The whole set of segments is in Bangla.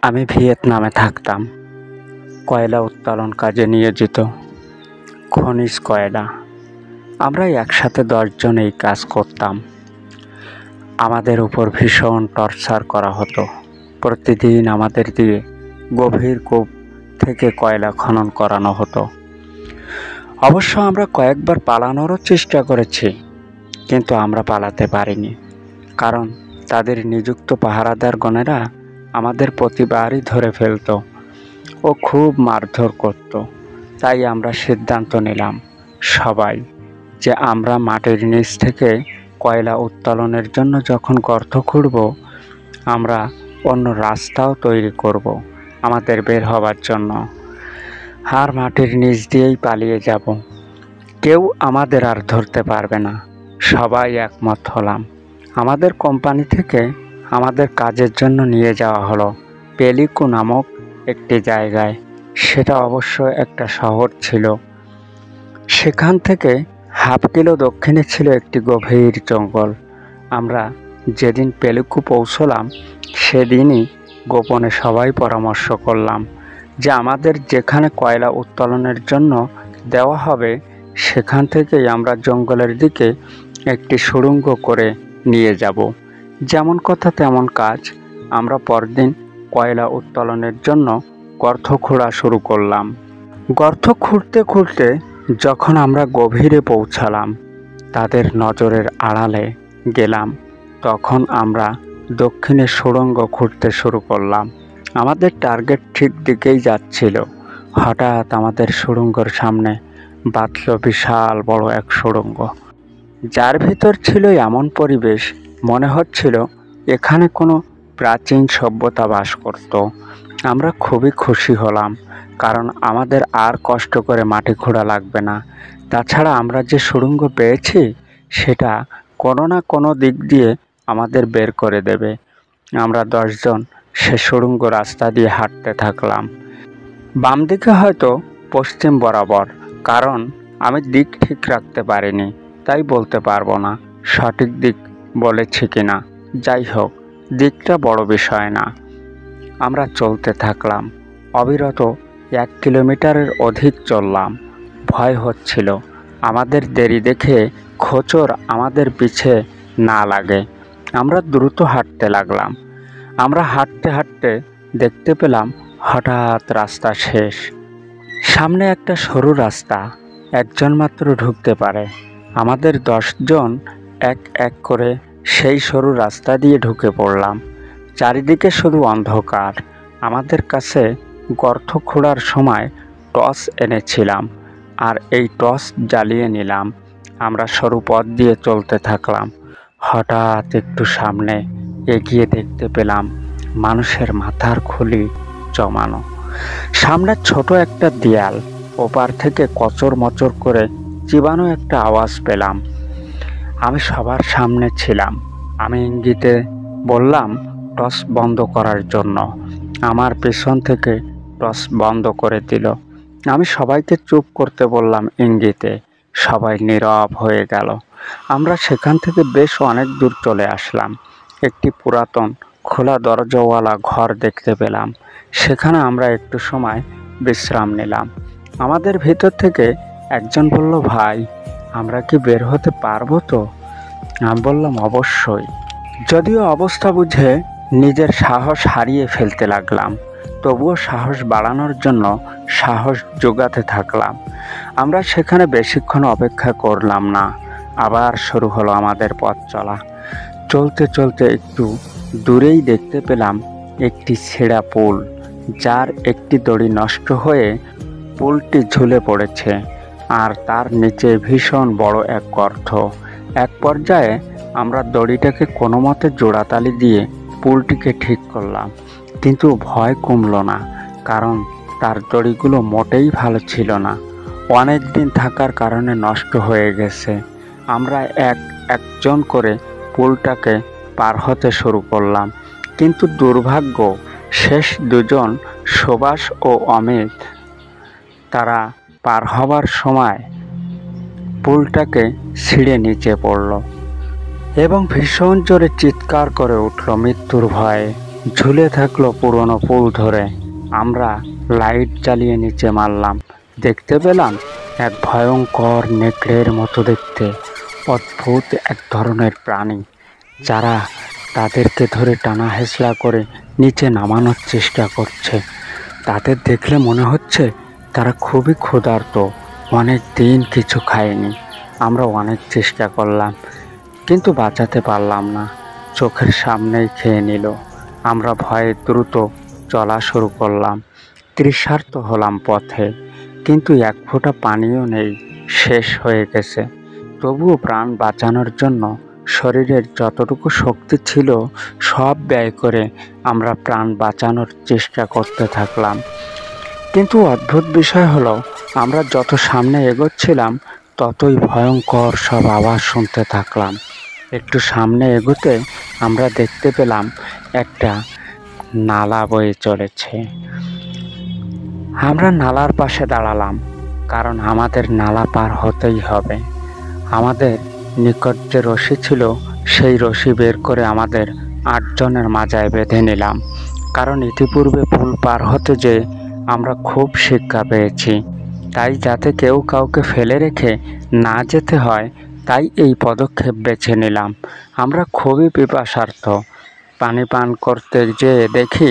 আমি ভিয়েতনামে থাকতাম। কয়লা উত্তোলন কাজে নিয়োজিত। খনিজ কয়লা। আমরা একসাথে 10 জন এই কাজ করতাম। আমাদের উপর ভীষণ টর্চার করা হতো। প্রতিদিন আমাদের দিয়ে গভীর কূপ থেকে কয়লা খনন করানো হতো। অবশ্য আমরা কয়েকবার পালানোরও চেষ্টা করেছি, কিন্তু আমরা পালাতে পারিনি, কারণ তাদের নিযুক্ত পাহারাদার গণেরা আমাদের প্রতিবারই ধরে ফেলত ও খুব মারধর করত। তাই আমরা সিদ্ধান্ত নিলাম সবাই যে আমরা মাটির নিচ থেকে কয়লা উত্তোলনের জন্য যখন গর্ত খুঁড়ব, আমরা অন্য রাস্তাও তৈরি করব আমাদের বের হবার জন্য, আর মাটির নিচ দিয়েই পালিয়ে যাব। কেউ আমাদের আর ধরতে পারবে না। সবাই একমত হলাম। আমাদের কোম্পানি থেকে আমাদের কাজের জন্য নিয়ে যাওয়া হলো পেলিকু নামক একটি জায়গায়। সেটা অবশ্য একটা শহর ছিল। সেখান থেকে ½ কিলো দক্ষিণে ছিল একটি গভীর জঙ্গল। আমরা যেদিন পেলিকু পৌঁছলাম সেদিনই গোপনে সবাই পরামর্শ করলাম যে আমাদের যেখানে কয়লা উত্তোলনের জন্য দেওয়া হবে সেখান থেকেই আমরা জঙ্গলের দিকে একটি সুড়ঙ্গ করে নিয়ে যাব। যেমন কথা তেমন কাজ। আমরা পরদিন কয়লা উত্তোলনের জন্য গর্ত খোঁড়া শুরু করলাম। গর্ত খুঁড়তে খুঁড়তে যখন আমরা গভীরে পৌঁছালাম, তাদের নজরের আড়ালে গেলাম, তখন আমরা দক্ষিণে সুড়ঙ্গ খুঁড়তে শুরু করলাম। আমাদের টার্গেট ঠিক দিকেই যাচ্ছিল। হঠাৎ আমাদের সুড়ঙ্গর সামনে বাঁধল বিশাল বড় এক সুড়ঙ্গ, যার ভিতর ছিল এমন পরিবেশ মনে হচ্ছিল এখানে কোনো প্রাচীন সভ্যতা বাস করত। আমরা খুবই খুশি হলাম, কারণ আমাদের আর কষ্ট করে মাটি খোঁড়া লাগবে না। তাছাড়া আমরা যে সুড়ঙ্গ পেয়েছি সেটা কোনো না কোনো দিক দিয়ে আমাদের বের করে দেবে। আমরা 10 জন সে সুড়ঙ্গ রাস্তা দিয়ে হাঁটতে থাকলাম। বাম দিকে হয়তো পশ্চিম বরাবর, কারণ আমি দিক ঠিক রাখতে পারিনি, তাই বলতে পারবো না সঠিক দিক বলেছি কিনা। যাই হোক, দিকটা বড় বিষয় না। আমরা চলতে থাকলাম। অবিরত 1 কিলোমিটারের অধিক চললাম। ভয় হচ্ছিল আমাদের দেরি দেখে খোঁচর আমাদের পিছে না লাগে। আমরা দ্রুত হাঁটতে লাগলাম। আমরা হাঁটতে হাঁটতে দেখতে পেলাম হঠাৎ রাস্তা শেষ। সামনে একটা সরু রাস্তা, একজন মাত্র ঢুকতে পারে। আমাদের 10 জন এক এক করে সেই সরু রাস্তা দিয়ে ঢুকে পড়লাম। চারিদিকে শুধু অন্ধকার। আমাদের কাছে গর্ত খোঁড়ার সময় টর্চ এনেছিলাম, আর এই টর্চ জ্বালিয়ে নিলাম। আমরা সরু পথ দিয়ে চলতে থাকলাম। হঠাৎ একটু সামনে এগিয়ে দেখতে পেলাম মানুষের মাথার খুলি জমানো। সামনে ছোট একটা দেয়াল, ওপার থেকে কচর মচর করে চিবানো একটা আওয়াজ পেলাম। আমি সবার সামনে ছিলাম। আমি ইঙ্গিতে বললাম টর্চ বন্ধ করার জন্য। আমার পেছন থেকে টর্চ বন্ধ করে দিল। আমি সবাইকে চুপ করতে বললাম ইঙ্গিতে। সবাই নীরব হয়ে গেল। আমরা সেখান থেকে বেশ অনেক দূর চলে আসলাম। একটি পুরাতন খোলা দরজাওয়ালা ঘর দেখতে পেলাম। সেখানে আমরা একটু সময় বিশ্রাম নিলাম। আমাদের ভিতর থেকে একজন বলল, ভাই, আমরা কি বের হতে পারবো তো? আমি বললাম, অবশ্যই। যদিও অবস্থা বুঝে নিজের সাহস হারিয়ে ফেলতে লাগলাম, তবুও সাহস বাড়ানোর জন্য সাহস জোগাতে থাকলাম। আমরা সেখানে বেশিক্ষণ অপেক্ষা করলাম না। আবার শুরু হলো আমাদের পথ চলা। চলতে চলতে একটু দূরেই দেখতে পেলাম একটি ছেঁড়া পুল, যার একটি দড়ি নষ্ট হয়ে পুলটি ঝুলে পড়েছে, আর তার নিচে ভীষণ বড় এক গর্ত। এক পর্যায়ে আমরা দড়িটাকে কোনো মতে জোড়াতালি দিয়ে পুলটিকে ঠিক করলাম, কিন্তু ভয় কমল না, কারণ তার দড়িগুলো মোটেই ভালো ছিল না। অনেক দিন থাকার কারণে নষ্ট হয়ে গেছে। আমরা একজন করে পুলটাকে পার হতে শুরু করলাম, কিন্তু দুর্ভাগ্য, শেষ 2 জন সুভাষ ও অমিত, তারা পার হবার সময় পুলটাকে ছিঁড়ে নিচে পড়ল এবং ভীষণ জোরে চিৎকার করে উঠল মৃত্যুর ভয়ে। ঝুলে থাকলো পুরনো পুল ধরে। আমরা লাইট জ্বালিয়ে নিচে মারলাম, দেখতে পেলাম এক ভয়ঙ্কর নেকড়ের মতো দেখতে অদ্ভুত এক ধরনের প্রাণী, যারা তাদেরকে ধরে টানা হেঁচড়া করে নিচে নামানোর চেষ্টা করছে। তাদের দেখলে মনে হচ্ছে তারা খুবই ক্ষুধার্ত, অনেক দিন কিছু খায়নি। আমরা অনেক চেষ্টা করলাম, কিন্তু বাঁচাতে পারলাম না। চোখের সামনেই খেয়ে নিল। আমরা ভয়ে দ্রুত চলা শুরু করলাম। তৃষার্ত হলাম পথে, কিন্তু এক ফোঁটা পানিও নেই, শেষ হয়ে গেছে। তবুও প্রাণ বাঁচানোর জন্য শরীরের যতটুকু শক্তি ছিল সব ব্যয় করে আমরা প্রাণ বাঁচানোর চেষ্টা করতে থাকলাম। কিন্তু অদ্ভুত বিষয় হলো, আমরা যত সামনে এগোচ্ছিলাম ততই ভয়ঙ্কর সব আওয়াজ শুনতে থাকলাম। একটু সামনে এগোতে আমরা দেখতে পেলাম একটা নালা বয়ে চলেছে। আমরা নালার পাশে দাঁড়ালাম, কারণ আমাদের নালা পার হতেই হবে। আমাদের নিকট যে রশি ছিল সেই রশি বের করে আমাদের 8 জনের মাজায় বেঁধে নিলাম, কারণ ইতিপূর্বে পুল পার হতে যে আমরা খুব শিক্ষা পেয়েছি। তাই যাতে কেউ কাউকে ফেলে রেখে না যেতে হয়, তাই এই পদক্ষেপ বেছে নিলাম। আমরা খুবই পিপাসার্থ। পানি পান করতে যেয়ে দেখি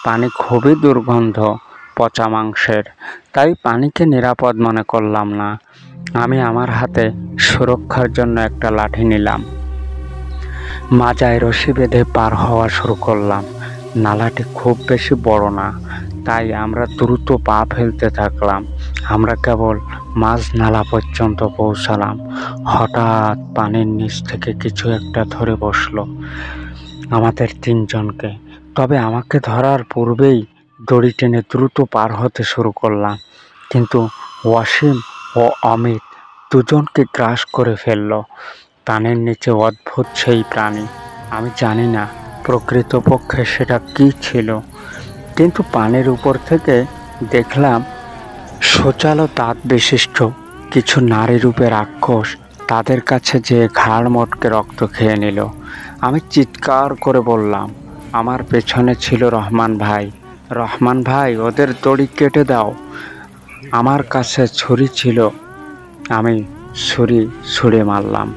পানি খুবই দুর্গন্ধ, পচা মাংসের। তাই পানিকে নিরাপদ মনে করলাম না। আমি আমার হাতে সুরক্ষার জন্য একটা লাঠি নিলাম, মাজায় রশি বেঁধে পার হওয়া শুরু করলাম। নালাটি খুব বেশি বড় না, তাই আমরা দ্রুত পা ফেলতে থাকলাম। আমরা কেবল মাঝ নালা পর্যন্ত পৌঁছালাম। হঠাৎ পানির নিচ থেকে কিছু একটা ধরে বসলো আমাদের 3 জনকে। তবে আমাকে ধরার পূর্বেই দড়ি টেনে দ্রুত পার হতে শুরু করলাম, কিন্তু ওয়াসিম ও অমিত দুজনকে গ্রাস করে ফেলল। পানির নিচে অদ্ভুত সেই প্রাণী, আমি জানি না প্রকৃতপক্ষে সেটা কী ছিল, কিন্তু পানির উপর থেকে দেখলাম সোচালো দাঁত বিশিষ্ট কিছু নারী রূপের রাক্ষস তাদের কাছে যেয়ে ঘাড় মটকে রক্ত খেয়ে নিল। আমি চিৎকার করে বললাম, আমার পেছনে ছিল রহমান ভাই, রহমান ভাই ওদের দড়ি কেটে দাও। আমার কাছে ছুরি ছিল, আমি ছুরি ছুঁড়ে মারলাম।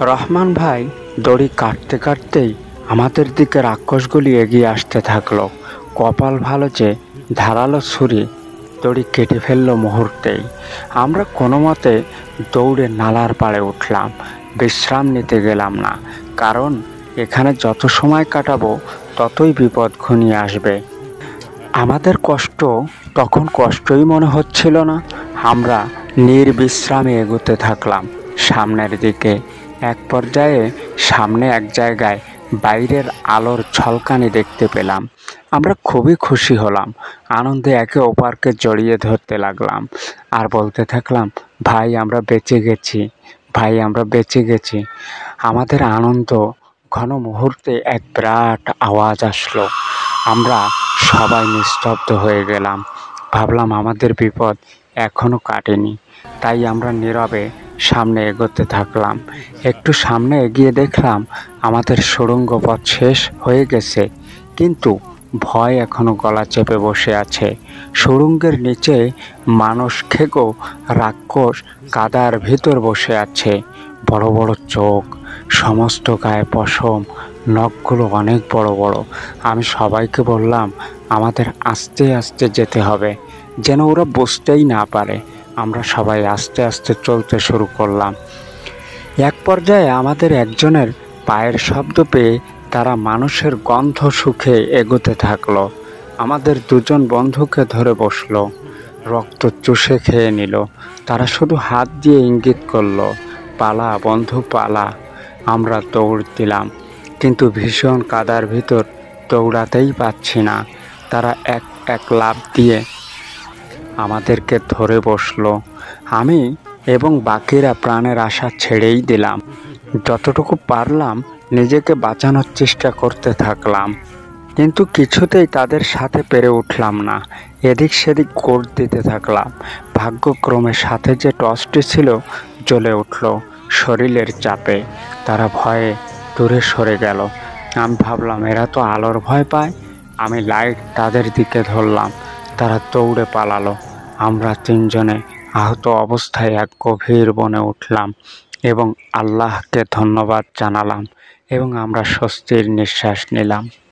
রহমান ভাই দড়ি কাটতে কাটতেই আমাদের দিকে রাক্ষসগুলি এগিয়ে আসতে থাকলো। কপাল ভালো যে ধারালো ছুরি দড়ি কেটে ফেললো মুহূর্তেই। আমরা কোনো মতে দৌড়ে নালার পাড়ে উঠলাম। বিশ্রাম নিতে গেলাম না, কারণ এখানে যত সময় কাটাবো ততই বিপদ ঘনিয়ে আসবে। আমাদের কষ্ট তখন কষ্টই মনে হচ্ছিল না। আমরা নির্বিশ্রামে এগোতে থাকলাম সামনের দিকে। এক পর্যায়ে সামনে এক জায়গায় বাইরের আলোর ঝলকানি দেখতে পেলাম। আমরা খুবই খুশি হলাম, আনন্দে একে অপরকে জড়িয়ে ধরতে লাগলাম আর বলতে থাকলাম, ভাই আমরা বেঁচে গেছি, ভাই আমরা বেঁচে গেছি। আমাদের আনন্দ ঘন মুহূর্তে এক বিরাট আওয়াজ আসলো। আমরা সবাই নিস্তব্ধ হয়ে গেলাম। ভাবলাম আমাদের বিপদ এখনও কাটেনি, তাই আমরা নীরবে সামনে এগোতে থাকলাম। একটু সামনে এগিয়ে দেখলাম আমাদের সুড়ঙ্গ পথ শেষ হয়ে গেছে, কিন্তু ভয় এখনো গলা চেপে বসে আছে। সুড়ঙ্গের নিচে মানুষ খেকো রাক্ষস কাদার ভিতর বসে আছে, বড় বড় চোখ, সমস্ত গায়ে পশম, নখগুলো অনেক বড় বড়। আমি সবাইকে বললাম আমাদের আস্তে আস্তে যেতে হবে, যেন ওরা বুঝতেই না পারে। আমরা সবাই আস্তে আস্তে চলতে শুরু করলাম। এক পর্যায়ে আমাদের একজনের পায়ের শব্দ পেয়ে তারা মানুষের গন্ধ শুঁকে এগোতে থাকলো। আমাদের 2 জন বন্ধুকে ধরে বসলো, রক্ত চুষে খেয়ে নিল। তারা শুধু হাত দিয়ে ইঙ্গিত করলো, পালা বন্ধু পালা। আমরা দৌড় দিলাম, কিন্তু ভীষণ কাদার ভিতর দৌড়াতেই পাচ্ছি না। তারা এক এক লাফ দিয়ে আমাদেরকে ধরে বসলো। আমি এবং বাকিরা প্রাণের আশা ছেড়েই দিলাম। যতটুকু পারলাম নিজেকে বাঁচানোর চেষ্টা করতে থাকলাম, কিন্তু কিছুতেই তাদের সাথে পেরে উঠলাম না। এদিক সেদিক গোট দিতে থাকলাম। ভাগ্যক্রমে সাথে যে টর্চটি ছিল জ্বলে উঠল শরীরের চাপে। তারা ভয়ে দূরে সরে গেল। আমি ভাবলাম এরা তো আলোর ভয় পায়। আমি লাইট তাদের দিকে ধরলাম, তারা দৌড়ে পালালো। আমরা তিনজনে আহত অবস্থায় এক গভীর বনে উঠলাম এবং আল্লাহকে ধন্যবাদ জানালাম এবং আমরা স্বস্তির নিঃশ্বাস নিলাম।